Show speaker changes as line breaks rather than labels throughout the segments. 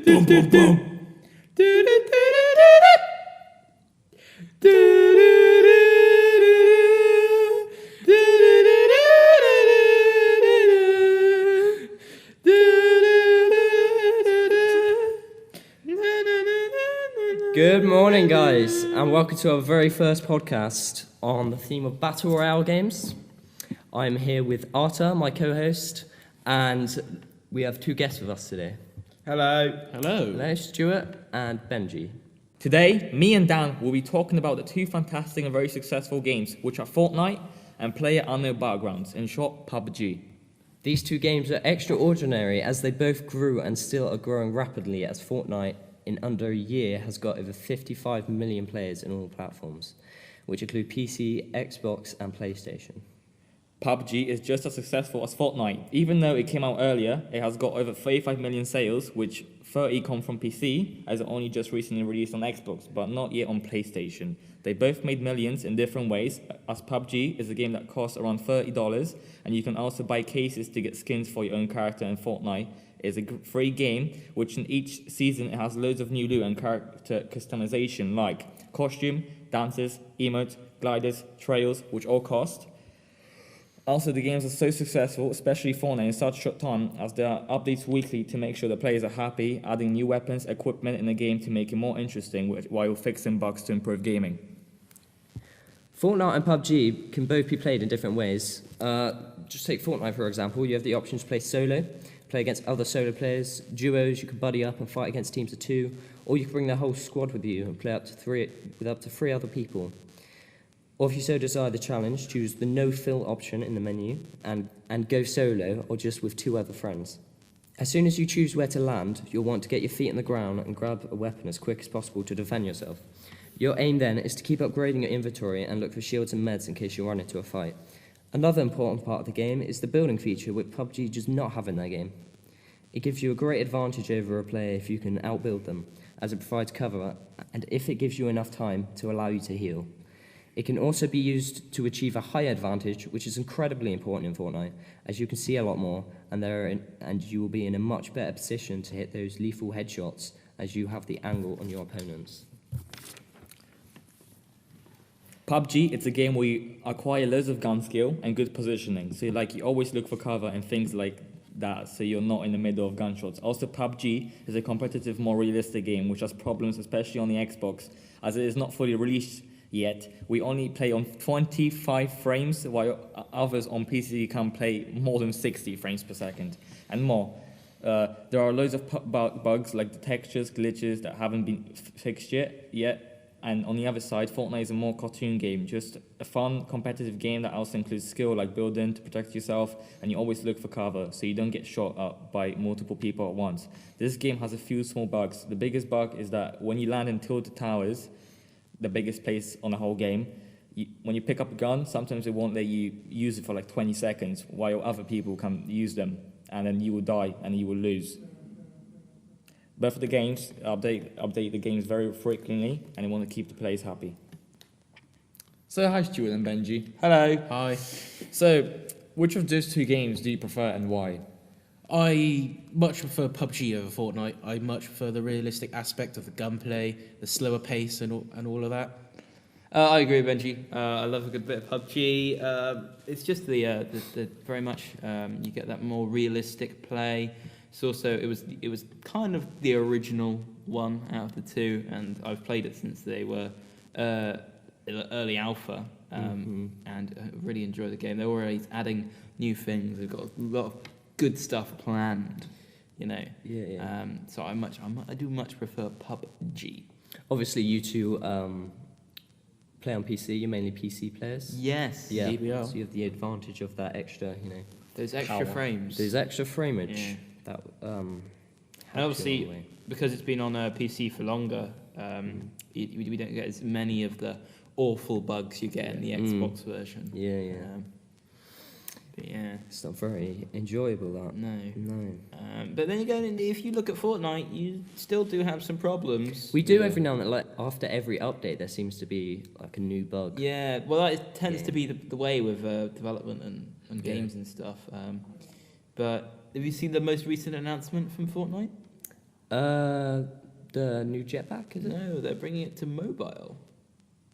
Boom, boom, boom.
Good morning, guys, and welcome to our very first podcast on the theme of Battle Royale games. I'm here with Arta, my co-host, and we have two guests with us today.
Hello.
Hello, Stuart and Benji.
Today, me and Dan will be talking about the two fantastic and very successful games, which are Fortnite and PlayerUnknown Battlegrounds, in short, PUBG.
These two games are extraordinary as they both grew and still are growing rapidly, as Fortnite in under a year has got over 55 million players in all platforms, which include PC, Xbox and PlayStation.
PUBG is just as successful as Fortnite. Even though it came out earlier, it has got over 35 million sales, which 30 come from PC, as it only just recently released on Xbox, but not yet on PlayStation. They both made millions in different ways, as PUBG is a game that costs around $30, and you can also buy cases to get skins for your own character, and Fortnite is a free game, which in each season it has loads of new loot and character customization, like costume, dances, emotes, gliders, trails, which all cost. Also, the games are so successful, especially Fortnite, in such a short time, as there are updates weekly to make sure the players are happy, adding new weapons, equipment in the game to make it more interesting, while fixing bugs to improve gaming.
Fortnite and PUBG can both be played in different ways. Just take Fortnite, for example. You have the option to play solo, play against other solo players, duos, you can buddy up and fight against teams of two, or you can bring the whole squad with you and play with up to three other people. Or if you so desire the challenge, choose the no-fill option in the menu and go solo or just with two other friends. As soon as you choose where to land, you'll want to get your feet on the ground and grab a weapon as quick as possible to defend yourself. Your aim then is to keep upgrading your inventory and look for shields and meds in case you run into a fight. Another important part of the game is the building feature, which PUBG does not have in their game. It gives you a great advantage over a player if you can outbuild them, as it provides cover and if it gives you enough time to allow you to heal. It can also be used to achieve a high advantage, which is incredibly important in Fortnite, as you can see a lot more, and you will be in a much better position to hit those lethal headshots as you have the angle on your opponents.
PUBG, it's a game where you acquire loads of gun skill and good positioning. So you always look for cover and things like that, so you're not in the middle of gunshots. Also, PUBG is a competitive, more realistic game, which has problems, especially on the Xbox, as it is not fully released yet. We only play on 25 frames, while others on PC can play more than 60 frames per second and more. There are loads of bugs like the textures, glitches that haven't been fixed yet. And on the other side, Fortnite is a more cartoon game, just a fun, competitive game that also includes skill like building to protect yourself, and you always look for cover so you don't get shot up by multiple people at once. This game has a few small bugs. The biggest bug is that when you land in tilted towers, the biggest place on the whole game, when you pick up a gun, sometimes it won't let you use it for like 20 seconds, while other people can use them, and then you will die and you will lose. Both of the games update the games very frequently, and they want to keep the players happy.
So hi Stuart and Benji.
Hello.
Hi. So, which of those two games do you prefer and why?
I much prefer PUBG over Fortnite. I much prefer the realistic aspect of the gunplay, the slower pace and all of that.
I agree with Benji. I love a good bit of PUBG. It's just the very much you get that more realistic play. It's also it was kind of the original one out of the two, and I've played it since they were early alpha, and really enjoy the game. They're always adding new things. They've got a lot of good stuff planned, you know.
Yeah.
So I do much prefer PUBG.
Obviously, you two play on PC. You're mainly PC players.
Yes.
Yeah.
GBR.
So you have the advantage of that extra,
Those extra frames.
There's extra frameage.
Yeah.
That
And obviously, because it's been on PC for longer, we don't get as many of the awful bugs you get in the Xbox version.
Yeah.
But yeah.
It's not very enjoyable, that.
No. But then again, if you look at Fortnite, you still do have some problems.
We do every now and then, like after every update, there seems to be like a new bug.
Yeah, well, that tends to be the way with development and games and stuff. But have you seen the most recent announcement from Fortnite?
The new jetpack, is it?
No, they're bringing it to mobile.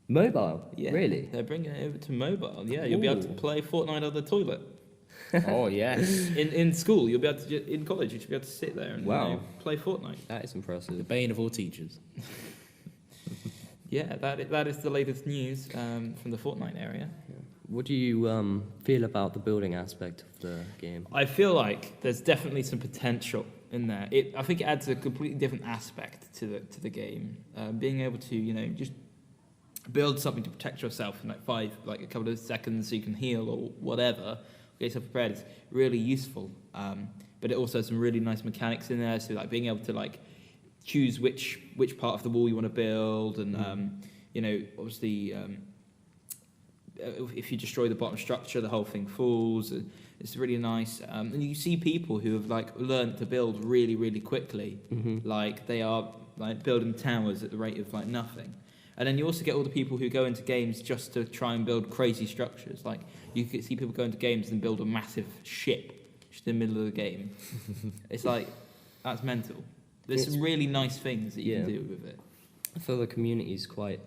Mobile?
Yeah,
Really?
They're bringing it over to mobile. Yeah, you'll be able to
Ooh.
play Fortnite on the toilet.
Oh yes.
In school, you'll be able to. In college, you should be able to sit there and
Wow.
play Fortnite.
That is
The
impressive.
bane of all teachers.
Yeah, that is the latest news from the Fortnite area.
What do you feel about the building aspect of the game?
I feel like there's definitely some potential in there. I think it adds a completely different aspect to the game. Being able to just build something to protect yourself in like a couple of seconds so you can heal or whatever, get yourself prepared is really useful. But it also has some really nice mechanics in there. So like being able to like choose which part of the wall you want to build, and obviously. If you destroy the bottom structure, the whole thing falls. It's really nice, and you see people who have like learned to build really, really quickly. Like they are like building towers at the rate of like nothing. And then you also get all the people who go into games just to try and build crazy structures. Like you can see people go into games and build a massive ship just in the middle of the game. It's like that's mental. There's some really nice things that you can do with it.
I feel the community is quite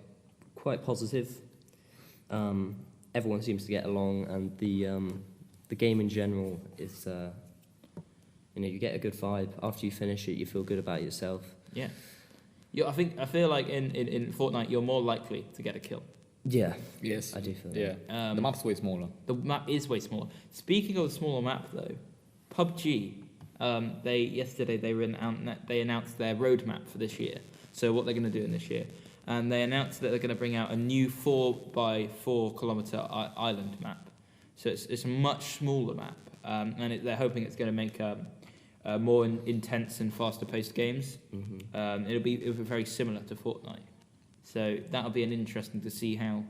positive. Everyone seems to get along, and the game in general is, you get a good vibe. After you finish it, you feel good about yourself.
Yeah. I feel like in Fortnite you're more likely to get a kill.
Yeah,
Yes.
I do feel
Yeah.
that.
The map's way smaller.
The map is way smaller. Speaking of the smaller map though, PUBG, they announced their roadmap for this year. So what they're going to do in this year. And they announced that they're going to bring out a new 4x4 kilometer island map. So it's a much smaller map, and they're hoping it's going to make more intense and faster paced games. It'll be very similar to Fortnite. So that'll be interesting to see how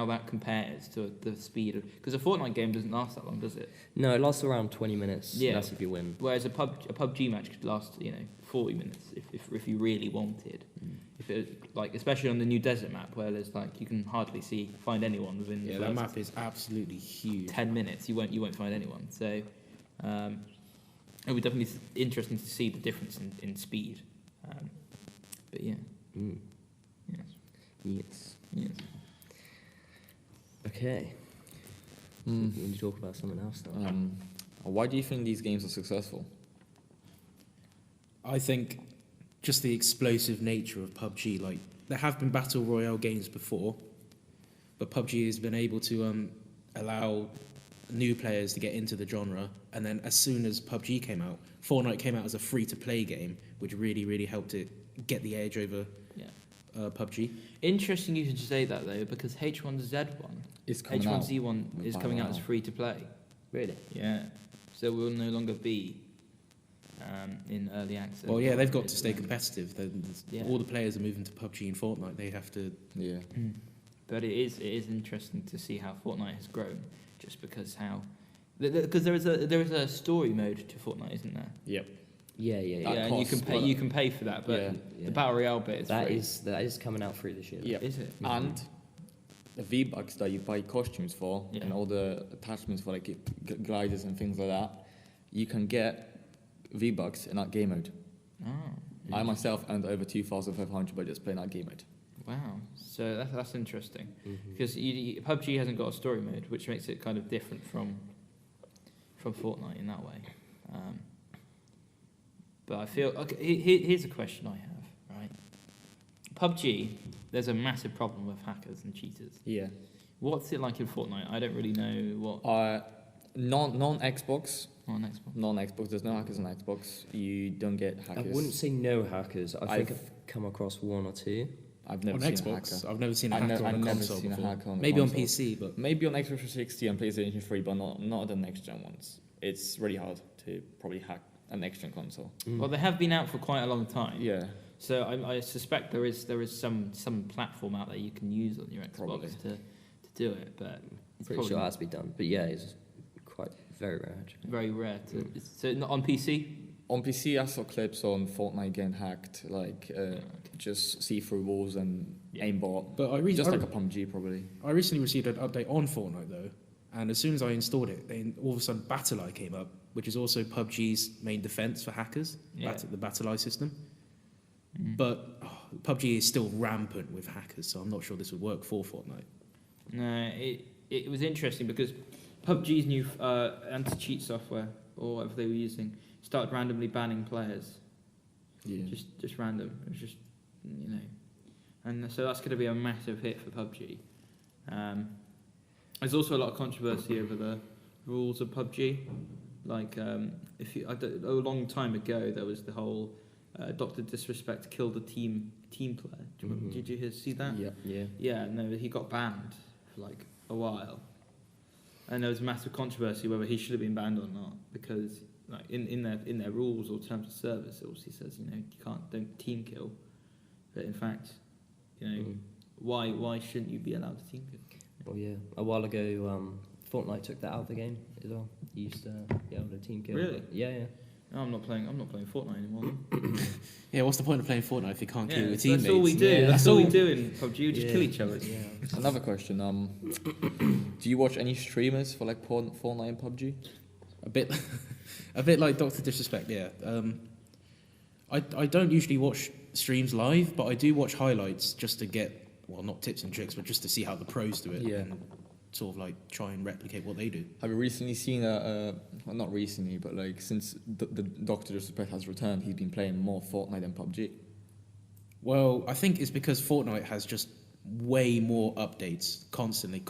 that compares to the speed of, because a Fortnite game doesn't last that long, does it?
No, it lasts around 20 minutes.
Yeah.
That's if you win.
Whereas a PUBG match could last 40 minutes if you really wanted. If it, like especially on the new desert map where there's like you can hardly find anyone within the
Yeah, that
first
map is absolutely huge.
10 minutes. You won't find anyone. So it'll be definitely interesting to see the difference in speed. But yeah.
Yes.
Yes.
Okay. We need to talk about something else now.
Why do you think these games are successful?
I think just the explosive nature of PUBG. Like there have been battle royale games before, but PUBG has been able to allow new players to get into the genre. And then as soon as PUBG came out, Fortnite came out as a free-to-play game, which really, really helped it get the edge over PUBG.
Interesting you should say that though, because H1Z1,
It's coming out.
H1Z1 is
By
coming out as
now.
free to play.
Really?
Yeah. So we'll no longer be in early access.
Well, yeah, they've got to stay competitive.
Yeah.
All the players are moving to PUBG and Fortnite. They have to.
Yeah.
But it is interesting to see how Fortnite has grown, just because because there is a story mode to Fortnite, isn't there?
Yep.
Yeah.
Yeah, and
costs, but-
you can pay for that, but
Yeah.
the battle royale bit is
That
free.
is coming out free this year.
Yeah.
Is it?
And the V-Bucks that you buy costumes for
Yeah.
and all the attachments for like gliders and things like that, you can get V-Bucks in that game mode.
Oh,
I myself earned over 2,500 by just playing that game mode.
wow. So that's interesting, because PUBG hasn't got a story mode, which makes it kind of different from Fortnite in that way. But I feel here's a question I have. Right, PUBG, there's a massive problem with hackers and cheaters.
Yeah.
What's it like in Fortnite? I don't really know what
Non-Xbox.
on Xbox.
Non-Xbox. There's no hackers on Xbox. You don't get
I
hackers.
wouldn't say no hackers. I think
I've-
I've come across one or two.
I've never
On
seen a
Xbox,
hacker.
I've never seen a
I've
hacker
never-
on
I've
a
never
console
seen a
before.
hacker on a
Maybe on
console.
PC, but
Maybe on Xbox 360 and PlayStation 3, but not the next gen ones. It's really hard to probably hack a next gen console.
Well, they have been out for quite a long time.
Yeah.
So I suspect there is some platform out there you can use on your Xbox
Probably.
to do it, but it's
Pretty
probably
sure it has to be done. But yeah, it's quite very rare actually.
very rare to. So not on PC.
On PC, I saw clips on Fortnite getting hacked, like just see-through walls and aimbot.
But
Just like a PUBG, probably.
I recently received an update on Fortnite though, and as soon as I installed it, then all of a sudden Battle Eye came up, which is also PUBG's main defense for hackers.
Yeah.
The Battle Eye system. But PUBG is still rampant with hackers, so I'm not sure this would work for Fortnite.
No, it was interesting because PUBG's new anti-cheat software, or whatever they were using, started randomly banning players.
Yeah.
Just random. It was just, and so that's going to be a massive hit for PUBG. There's also a lot of controversy over the rules of PUBG. Like, a long time ago, there was the whole Dr. Disrespect killed a team player. Did you see that?
Yeah.
Yeah, no, he got banned for like a while. And there was massive controversy whether he should have been banned or not, because like in their rules or terms of service, it obviously says don't team kill, but in fact, why shouldn't you be allowed to team kill?
Well, yeah. A while ago, Fortnite took that out of the game as well. You used to be able to team kill.
Really?
Yeah.
No, I'm not playing Fortnite anymore.
Yeah, what's the point of playing Fortnite if you can't kill your
That's
teammates?
all we do.
Yeah,
That's all we do in PUBG. We just kill each other.
Yeah.
Another question. Do you watch any streamers for like Fortnite and PUBG?
A bit like Dr. Disrespect. Yeah. I don't usually watch streams live, but I do watch highlights just to get, well, not tips and tricks, but just to see how the pros do it.
Yeah.
And sort of like try and replicate what they do.
Have you recently seen well, not recently, but like since the Doctor Disrespect has returned, he's been playing more Fortnite than PUBG.
Well, I think it's because Fortnite has just way more updates constantly.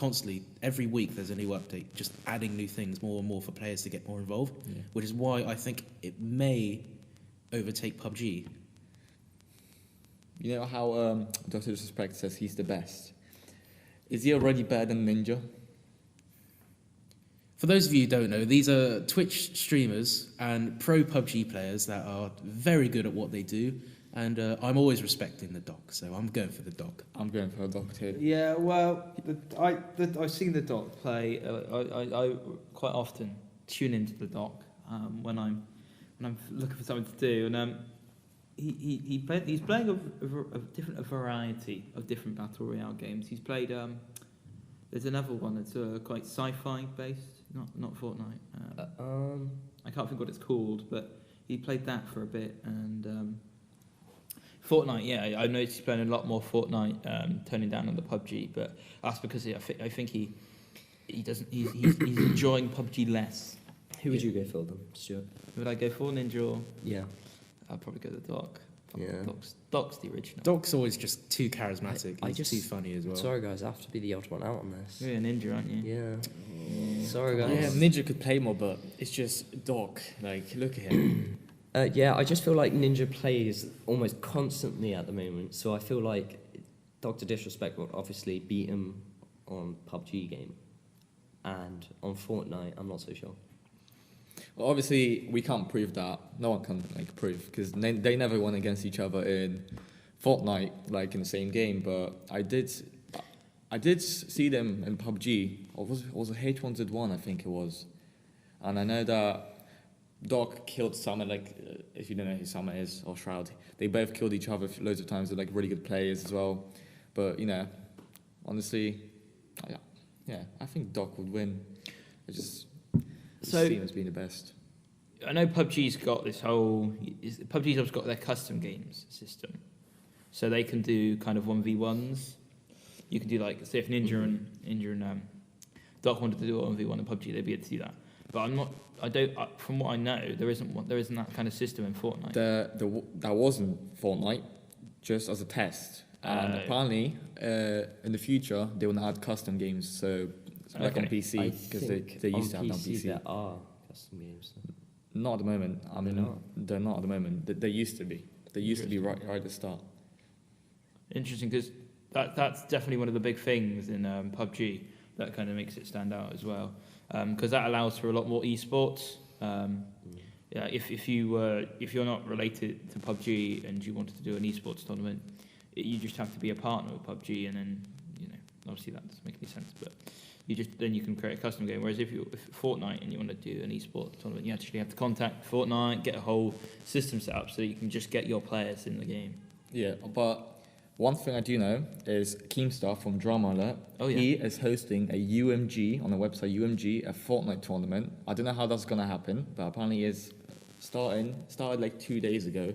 Every week there's a new update, just adding new things more and more for players to get more involved, which is why I think it may overtake PUBG.
You know how Dr. Disrespect says he's the best? Is he already better than Ninja?
For those of you who don't know, these are Twitch streamers and pro PUBG players that are very good at what they do, and I'm always respecting the doc, so I'm going for the doc.
I'm going for a Doc too.
Yeah, well, I've seen the doc play. I quite often tune into the doc when I'm looking for something to do, and he's playing a variety of different battle royale games. He's played there's another one that's quite sci-fi based, not Fortnite. I can't think what it's called, but he played that for a bit, and Fortnite. Yeah, I noticed he's playing a lot more Fortnite, turning down on the PUBG, but that's because I think he's enjoying PUBG less.
Who would you go for then, Stuart?
Would I go for Ninja or?
Yeah.
I'd probably go the Doc.
Yeah.
Doc's the original.
Doc's always just too charismatic.
I
He's
just-
too funny as well.
Sorry, guys, I have to be the odd one out on this.
You're a ninja, aren't you?
Yeah. Sorry, guys.
Yeah, Ninja could play more, but it's just Doc. Like, look at him.
Yeah, I just feel like Ninja plays almost constantly at the moment, so I feel like Dr. Disrespect will obviously beat him on PUBG game, and on Fortnite, I'm not so sure.
Well, obviously, we can't prove that. No one can prove because they never won against each other in Fortnite, like in the same game. But I did see them in PUBG. Or was it H1Z1? I think it was. And I know that Doc killed Summer. Like, if you don't know who Summer is or Shroud, they both killed each other loads of times. They're like really good players as well. But honestly, yeah, I think Doc would win. It just.
So
team has been the best.
I know PUBG's got this whole. PUBG's also got their custom games system, so they can do kind of 1v1s. You can do like, say if Ninja and Doc wanted to do a 1v1 in PUBG, they'd be able to do that. But from what I know, there isn't that kind of system in Fortnite.
That wasn't Fortnite, just as a test. And apparently, in the future, they will add custom games. So like on PC, because they used to have it on PC.
There are custom games.
Not at the moment. I mean, they're not at the moment. They used to be. They used to be right at the start.
Interesting, because that's definitely one of the big things in PUBG that kind of makes it stand out as well, because that allows for a lot more esports. Yeah, if you're not related to PUBG and you wanted to do an esports tournament, you just have to be a partner with PUBG, and then obviously that doesn't make any sense, but then you can create a custom game. Whereas if Fortnite and you want to do an esports tournament, you actually have to contact Fortnite, get a whole system set up so you can just get your players in the game.
Yeah, but one thing I do know is Keemstar from Drama Alert.
Oh, yeah.
He is hosting a UMG on the website UMG, a Fortnite tournament. I don't know how that's gonna happen, but apparently it's started like 2 days ago,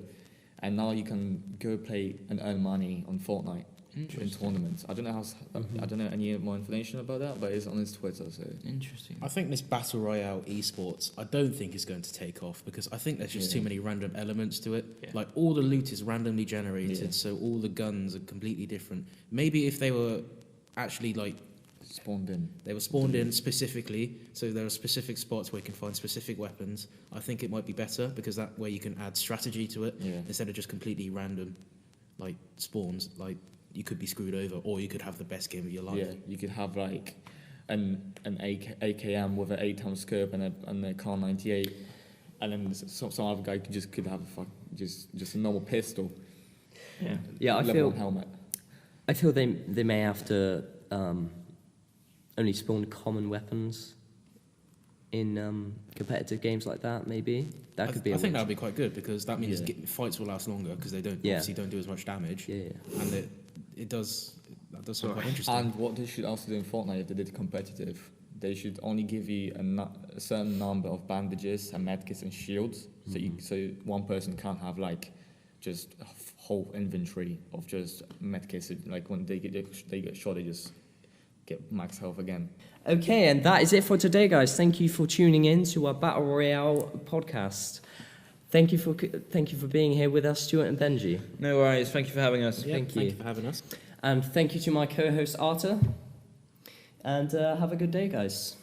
and now you can go play and earn money on Fortnite in tournaments. I don't know I don't know any more information about that, but it's on his Twitter. So
Interesting.
I think this battle royale esports, I don't think is going to take off because I think there's just too many random elements to it.
Yeah.
Like all the loot is randomly generated,
Yeah.
so all the guns are completely different. Maybe if they were actually like
spawned in.
they were spawned in specifically, so there are specific spots where you can find specific weapons. I think it might be better because that way you can add strategy to it
Yeah.
instead of just completely random, like spawns. Like you could be screwed over, or you could have the best game of your life.
Yeah, you could have like an AKM with an 8x scope and a Car 98, and then some other guy could have just a normal pistol.
Yeah.
Yeah, I
level
feel
1 helmet.
they may have to only spawn common weapons in competitive games like that. Maybe that could be.
I think that would be quite good because that means
Yeah.
fights will last longer because they don't
Yeah.
obviously don't do as much damage.
Yeah.
And that does sound quite interesting.
And what they should also do in Fortnite, if they did competitive, they should only give you a certain number of bandages and medkits and shields, so one person can't have like just a whole inventory of just medkits. Like when they get shot, they just get max health again.
Okay, and that is it for today, guys. Thank you for tuning in to our Battle Royale podcast. Thank you for being here with us, Stuart and Benji.
No worries. Thank you for having us.
Yeah,
thank
thank
you.
you for having us.
And thank you to my co-host, Arta. And have a good day, guys.